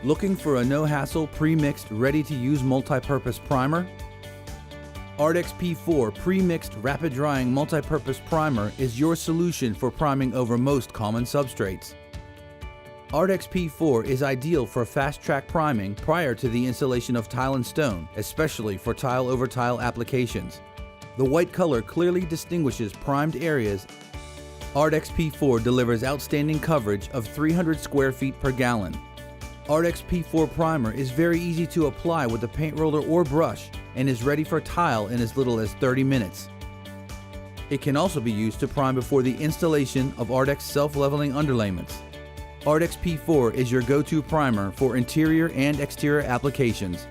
Looking for a no-hassle, pre-mixed, ready-to-use multi-purpose primer? ARDEX P4 Premixed Rapid Drying Multi-Purpose Primer is your solution for priming over most common substrates. ARDEX P4 is ideal for fast-track priming prior to the installation of tile and stone, especially for tile-over-tile applications. The white color clearly distinguishes primed areas. ARDEX P4 delivers outstanding coverage of 300 square feet per gallon. ARDEX P4 primer is very easy to apply with a paint roller or brush and is ready for tile in as little as 30 minutes. It can also be used to prime before the installation of ARDEX Self Leveling Underlayments. ARDEX P4 is your go-to primer for interior and exterior applications.